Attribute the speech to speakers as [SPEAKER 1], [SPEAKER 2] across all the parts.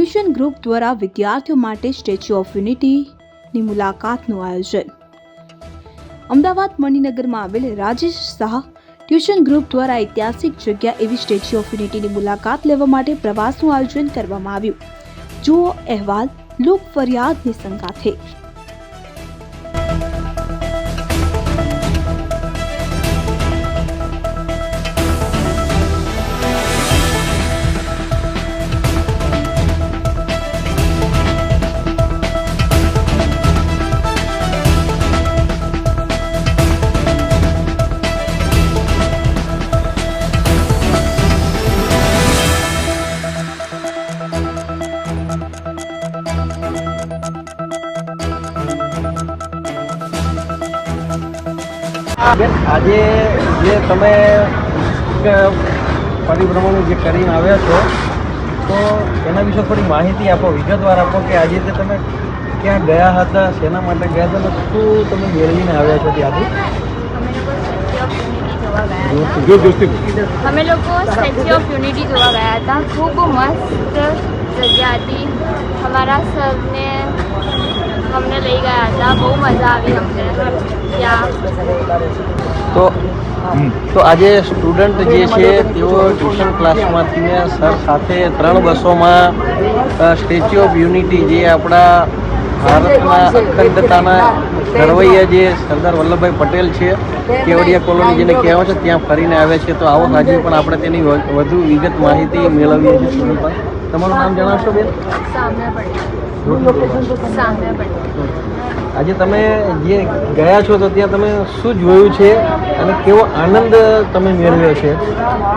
[SPEAKER 1] Tuition group દ્વારા વિદ્યાર્થીઓ માટે સ્ટેચ્યુ ઓફ યુનિટીની મુલાકાતનું આયોજન। અમદાવાદ મણિનગરમાં આવેલ રાજેશ શાહ ટ્યુશન ગ્રુપ દ્વારા ઐતિહાસિક જગ્યા એવી સ્ટેચ્યુ ઓફ યુનિટીની મુલાકાત લેવા માટે પ્રવાસનું આયોજન કરવામાં આવ્યું। જુઓ અહેવાલ લોક ફરિયાદની સંગાથે।
[SPEAKER 2] આજે જે તમે પરિભ્રમણ જે કરીને આવ્યા છો તો એના વિશે થોડી માહિતી આપો, વિગતવાર આપો કે આજે જે તમે ક્યાં ગયા હતા, શેના માટે ગયા હતા, શું તમે મેળવીને આવ્યા છો ત્યાંથી?
[SPEAKER 3] અમે લોકો સ્ટેચ્યુ ઓફ યુનિટી જોવા ગયા હતા। ખૂબ મસ્ત જગ્યા હતી। અમારા સરને અમને લઈ ગયા હતા, બહુ મજા આવી અમને ત્યાં।
[SPEAKER 2] તો આજે સ્ટુડન્ટ જે છે તેઓ ટ્યુશન ક્લાસમાંથી સર સાથે 3 બસોમાં સ્ટેચ્યુ ઓફ યુનિટી જે આપણા ભારતના અખંડતાના ઘડવૈયા જે સરદાર વલ્લભભાઈ પટેલ છે, કેવડિયા કોલોની જેને કહેવાય છે, ત્યાં ફરીને આવ્યા છે। તો આવો આજે પણ આપણે તેની વધુ વિગત માહિતી મેળવીએ છીએ। તમારું નામ જણાવશો બેન? આજે તમે જે ગયા છો તો ત્યાં તમે શું જોયું છે અને કેવો આનંદ તમે મેળવ્યો છે?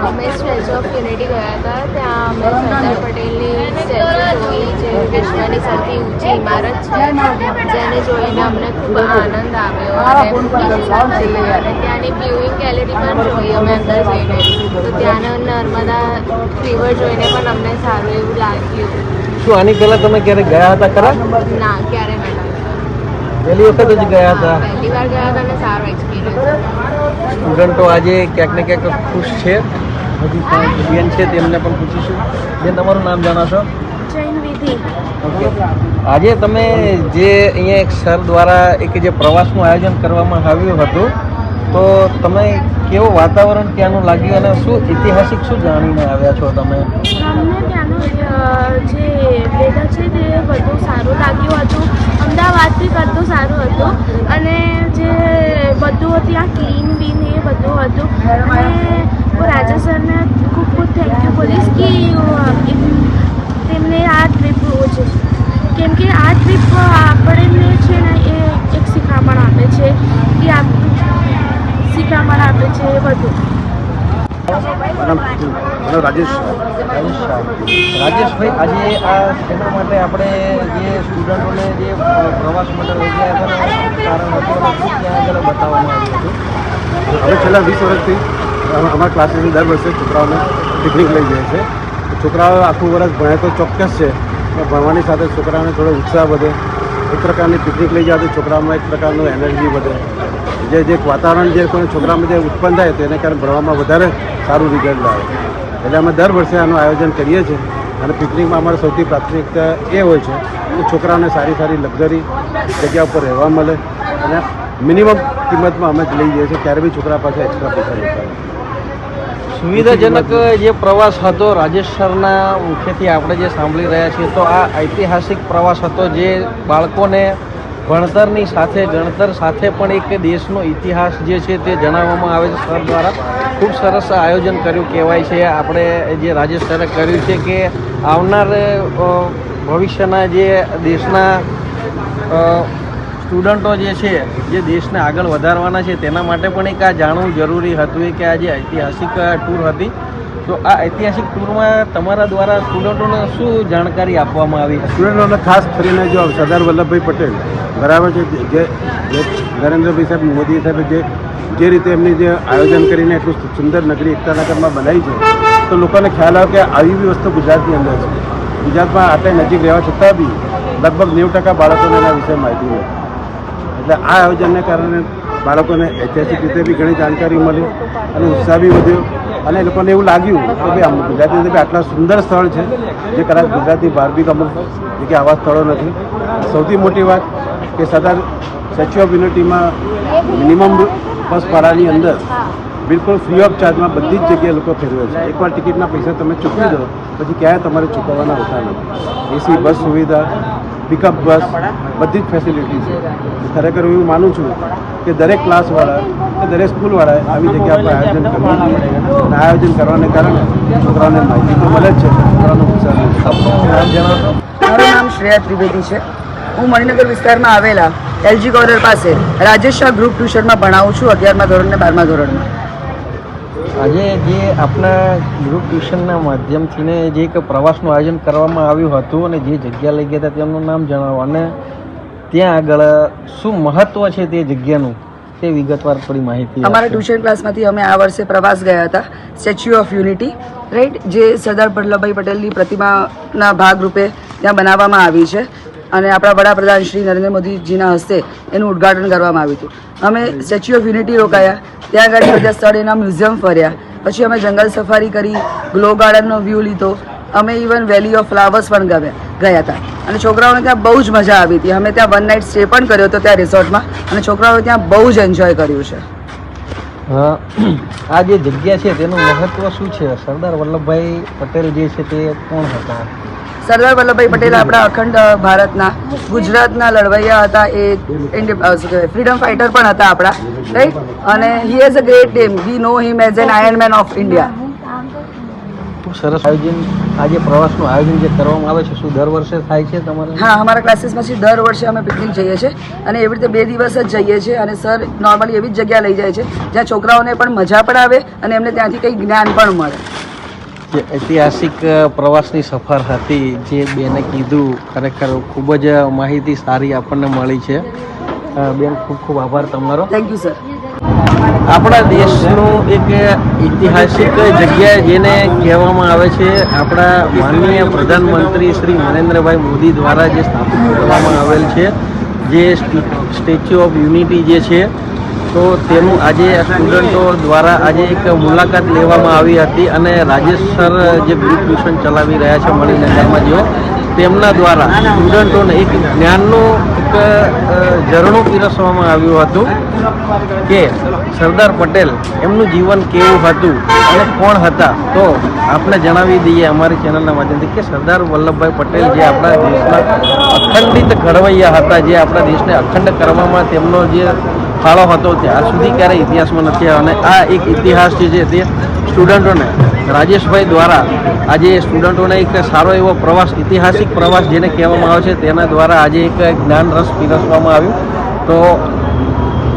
[SPEAKER 3] અમે સ્ટેચ્યુ ઓફ યુનિટી ગયા હતા, ત્યાં અમે સરદાર પટેલની સ્ટેચ્યુ જોઈ, જે વિશ્વની સૌથી ઊંચી ઇમારત છે, જેને જોઈને અમને ખૂબ આનંદ આવ્યો અને ત્યાંની વ્યુઇંગ ગેલેરી પણ જોઈ અમે અંદર જઈને। તો ત્યાંનો નર્મદા રિવર જોઈને પણ અમને સારું એવું લાગ્યું।
[SPEAKER 2] શું આની પહેલાં તમે ક્યારે ગયા હતા ખરા?
[SPEAKER 3] ના, ક્યારે નહીં।
[SPEAKER 2] પહેલી વખત જ ગયા હતા?
[SPEAKER 3] પહેલી વાર ગયા હતા અને સારો એક્સપિરિયન્સ।
[SPEAKER 2] સ્ટુડન્ટો આજે ક્યાંક ને ક્યાંક ખુશ છે। હજી બેન છે તેમને પણ પૂછીશું। બેન, તમારું નામ જણાવશો?
[SPEAKER 3] જૈન વિધિ।
[SPEAKER 2] ઓકે, આજે તમે જે અહીંયા એક સર દ્વારા એક જે પ્રવાસનું આયોજન કરવામાં આવ્યું હતું, તો તમે કેવું વાતાવરણ ત્યાંનું લાગ્યું અને શું ઐતિહાસિક શું જાણીને આવ્યા છો તમે?
[SPEAKER 3] અમને ત્યાંનું જે વેધર છે તે બધું સારું લાગ્યું હતું, અમદાવાદથી કરતું સારું હતું અને જે બધું ત્યાં ક્લીન બીન એ બધું હતું। અને હું રાજા સરને ખૂબ ખૂબ થેન્ક યુ બોલીશ કે તેમને આ ટ્રીપ છે, કેમ કે આ ટ્રીપ આપણને છે ને એ એક શિખામણ આપે છે કે શિખામણ આપે છે એ બધું।
[SPEAKER 2] રાજેશભાઈ, આજે આ શેના માટે આપણે જે સ્ટુડન્ટોને જે પ્રવાસ માટે લઈ ગયા હતા કારણ હતું શું ત્યાં આગળ બતાવવામાં આવ્યું હતું?
[SPEAKER 4] અમે છેલ્લા 20 વર્ષથી અમારા ક્લાસીસની દર વર્ષે છોકરાઓને પિકનિક લઈ જાય છે। છોકરાઓ આખું વર્ષ ભણે તો ચોક્કસ છે, પણ ભણવાની સાથે છોકરાઓને થોડો ઉત્સાહ વધે। એક પ્રકારની પિકનિક લઈ જવાથી છોકરાઓમાં એક પ્રકારનું એનર્જી વધે, જે વાતાવરણ જે કોઈ છોકરામાં જે ઉત્પન્ન થાય તો એને કારણે ભણવામાં વધારે સારું રિઝલ્ટ આવે। એટલે અમે દર વર્ષે આનું આયોજન કરીએ છીએ અને પિકનિકમાં અમારે સૌથી પ્રાથમિકતા એ હોય છે કે છોકરાઓને સારી સારી લક્ઝરી જગ્યા ઉપર રહેવા મળે અને મિનિમમ કિંમતમાં અમે જ લઈ જઈએ છીએ, ક્યારે બી છોકરા પાસે એક્સ્ટ્રા પૈસા લેતા નથી।
[SPEAKER 2] સુવિધાજનક જે પ્રવાસ હતો રાજેશ સરના મુખ્યથી આપણે જે સાંભળી રહ્યા છીએ, તો આ ઐતિહાસિક પ્રવાસ હતો જે બાળકોને ભણતરની સાથે ગણતર સાથે પણ એક દેશનો ઇતિહાસ જે છે તે જણાવવામાં આવે છે સર દ્વારા। ખૂબ સરસ આયોજન કર્યું કહેવાય છે આપણે જે રાજેશ સરે કર્યું છે કે આવનાર ભવિષ્યના જે દેશના સ્ટુડન્ટો જે છે જે દેશને આગળ વધારવાના છે તેના માટે પણ એક આ જાણવું જરૂરી હતું કે આ જે ઐતિહાસિક ટૂર હતી, તો આ ઐતિહાસિક ટૂરમાં તમારા દ્વારા સ્ટુડન્ટોને શું જાણકારી આપવામાં આવી?
[SPEAKER 4] સ્ટુડન્ટોને ખાસ કરીને જો સરદાર વલ્લભભાઈ પટેલ બરાબર છે, જે નરેન્દ્રભાઈ સાહેબ મોદી સાહેબે જે રીતે એમની જે આયોજન કરીને એટલું સુંદર નગરી એકતાનગરમાં બનાવી છે, તો લોકોને ખ્યાલ આવે કે આવી બી વસ્તુ ગુજરાતની અંદર છે। ગુજરાતમાં આટલી નજીક રહેવા છતાં બી લગભગ 90% બાળકોને એના વિશે માહિતી નથી। એટલે આ આયોજનને કારણે બાળકોને ઐતિહાસિક રીતે બી ઘણી જાણકારી મળી અને ઉત્સાહ બી વધ્યો અને એ લોકોને એવું લાગ્યું કે ભાઈ આમ ગુજરાતની અંદર બી આટલા સુંદર સ્થળ છે જે કદાચ ગુજરાતની બહાર બી અમુક જગ્યાએ આવા સ્થળો નથી. સૌથી મોટી વાત કે સરદાર સ્ટેચ્યુ ઓફ યુનિટીમાં મિનિમમ બસ ભાડાની અંદર બિલકુલ ફ્રી ઓફ ચાર્જમાં બધી જ જગ્યાએ લોકો ફેરવે છે. એકવાર ટિકિટના પૈસા તમે ચૂકવી દો પછી ક્યાંય તમારે ચૂકવવાના હોતા નથી. એસી બસ સુવિધા, પિકઅપ બસ, બધી જ ફેસિલિટી છે. ખરેખર હું એવું માનું છું કે દરેક ક્લાસવાળા કે દરેક સ્કૂલવાળાએ આવી જગ્યા પર આયોજન કરવું જોઈએ અને આયોજન કરવાને કારણે છોકરાઓને માહિતી તો મળે જ છે, છોકરાઓનો ઉત્સાહ બી છે.
[SPEAKER 2] આપનું નામ જણાવશો?
[SPEAKER 5] મારું નામ શ્રેયા ત્રિવેદી છે. હું મણિનગર વિસ્તારમાં આવેલા એલજી કોર્નર પાસે રાજેશ શાહ ગ્રુપ ટ્યુશનમાં ભણાવું છું 11મા ધોરણ અને 12મા ધોરણમાં.
[SPEAKER 2] આજે જે આપણા ગ્રુપ ટ્યુશનના માધ્યમથી ને જે એક પ્રવાસનું આયોજન કરવામાં આવ્યું હતું અને જે જગ્યા લઈ ગયા હતા તેમનું નામ જણાવો અને ત્યાં આગળ શું મહત્વ છે તે જગ્યાનું તે વિગતવાર થોડી માહિતી
[SPEAKER 5] અમારા
[SPEAKER 2] આપશો.
[SPEAKER 5] ટ્યુશન ક્લાસમાંથી અમે આ વર્ષે પ્રવાસ ગયા હતા સ્ટેચ્યુ ઓફ યુનિટી, રાઈટ, જે સરદાર વલ્લભભાઈ પટેલની પ્રતિમાના ભાગરૂપે ત્યાં બનાવવામાં આવી છે અને આપણા વડાપ્રધાન શ્રી નરેન્દ્ર મોદીજીના હસ્તે એનું ઉદ્ઘાટન કરવામાં આવ્યું હતું. અમે સ્ટેચ્યુ ઓફ યુનિટી રોકાયા, ત્યાં આગળ બધા સ્થળ એના મ્યુઝિયમ ફર્યા, પછી અમે જંગલ સફારી કરી, ગ્લો ગાર્ડનનો વ્યૂ લીધો, અમે ઇવન વેલી ઓફ ફ્લાવર્સ પણ ગયા હતા અને છોકરાઓને ત્યાં બહુ જ મજા આવી હતી. અમે ત્યાં 1 નાઇટ સ્ટે પણ કર્યો હતો ત્યાં રિસોર્ટમાં અને છોકરાઓએ ત્યાં બહુ જ એન્જોય કર્યું છે.
[SPEAKER 2] આ જે જગ્યા છે તેનું મહત્વ શું છે? સરદાર વલ્લભભાઈ પટેલ જે છે તે કોણ હતા?
[SPEAKER 5] સરદાર વલ્લભભાઈ પટેલ આપણા અખંડ ભારતના, ગુજરાતના લડવૈયા હતા. એ ફ્રીડમ ફાઇટર પણ હતા આપણા, રાઈટ, અને he has a great name. We know him as an iron man of India.
[SPEAKER 2] ખૂબ સરસ આયોજન. આ જે પ્રવાસનું આયોજન જે કરવામાં આવે છે શું દર વર્ષે થાય છે તમારે?
[SPEAKER 5] હા, અમારા ક્લાસીસમાંથી દર વર્ષે અમે પિકનિક જઈએ છીએ અને એવી રીતે 2 દિવસ જ જઈએ છીએ અને સર નોર્મલી એવી જ જગ્યા લઈ જાય છે જ્યાં છોકરાઓને પણ મજા પણ આવે અને એમને ત્યાંથી કંઈ જ્ઞાન પણ મળે.
[SPEAKER 2] જે ઐતિહાસિક પ્રવાસની સફર હતી જે બેને કીધું, ખરેખર ખૂબ જ માહિતી સારી આપણને મળી છે. બેન, ખૂબ ખૂબ આભાર તમારો.
[SPEAKER 5] Thank you sir.
[SPEAKER 2] આપણા દેશનું એક ઐતિહાસિક જગ્યા જેને કહેવામાં આવે છે આપણા માનનીય પ્રધાનમંત્રી શ્રી નરેન્દ્રભાઈ મોદી દ્વારા જે સ્થાપિત કરવામાં આવેલ છે જે સ્ટેચ્યુ ઓફ યુનિટી જે છે, તો તેનું આજે સ્ટુડન્ટો દ્વારા આજે એક મુલાકાત લેવામાં આવી હતી અને રાજેશ સર જે ગ્રુપ ટ્યુશન ચલાવી રહ્યા છે મણિનગરમાં જેઓ, તેમના દ્વારા સ્ટુડન્ટોને એક જ્ઞાનનું એક ઝરણું પીરસવામાં આવ્યું હતું કે સરદાર પટેલ એમનું જીવન કેવું હતું અને કોણ હતા. તો આપણે જણાવી દઈએ અમારી ચેનલના માધ્યમથી કે સરદાર વલ્લભભાઈ પટેલ જે આપણા દેશના અખંડિત ઘડવૈયા હતા, જે આપણા દેશને અખંડ કરવામાં તેમનો જે ફાળો હતો તે આજ સુધી ક્યારેય ઇતિહાસમાં નથી આવ્યો અને આ એક ઇતિહાસ જે છે તે સ્ટુડન્ટોને રાજેશભાઈ દ્વારા આજે સ્ટુડન્ટોને એક સારો એવો પ્રવાસ, ઐતિહાસિક પ્રવાસ જેને કહેવામાં આવે છે તેના દ્વારા આજે એક જ્ઞાન રસ પીરસવામાં આવ્યું. તો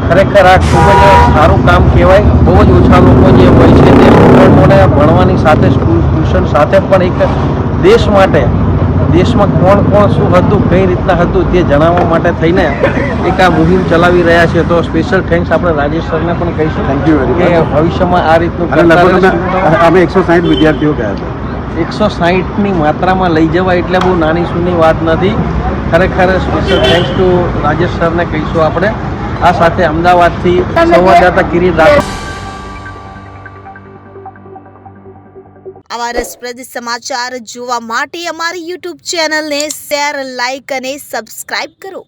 [SPEAKER 2] ખરેખર આ ખૂબ જ સારું કામ કહેવાય. બહુ જ ઓછા લોકો જે હોય છે તે સ્ટુડન્ટોને ભણવાની સાથે સ્કૂલ ટ્યુશન સાથે પણ એક દેશ માટે, દેશમાં કોણ કોણ શું હતું, કઈ રીતના હતું તે જણાવવા માટે થઈને એક આ મુહિમ ચલાવી રહ્યા છે. તો સ્પેશિયલ થેન્ક્સ આપણે રાજેશ સરને પણ કહીશું.
[SPEAKER 4] થેન્ક યુ વેરી
[SPEAKER 2] કે
[SPEAKER 4] મચ.
[SPEAKER 2] ભવિષ્યમાં આ રીતનું
[SPEAKER 4] અને
[SPEAKER 2] કરતા
[SPEAKER 4] લગભગ
[SPEAKER 2] રહેશું.
[SPEAKER 4] અમે 160 વિદ્યાર્થીઓ ગયા હતા.
[SPEAKER 2] 160ની માત્રામાં લઈ જવા એટલે બહુ નાની સૂની વાત નથી. ખરેખર સ્પેશિયલ થેન્ક્સ ટુ રાજેશ સરને કહીશું આપણે. આ સાથે અમદાવાદથી સંવાદદાતા કિરીટ રાઠોડ.
[SPEAKER 6] આવા રસપ્રદ સમાચાર જોવા માટે અમારી YouTube ચેનલને શેર, લાઇક અને સબસ્ક્રાઇબ કરો.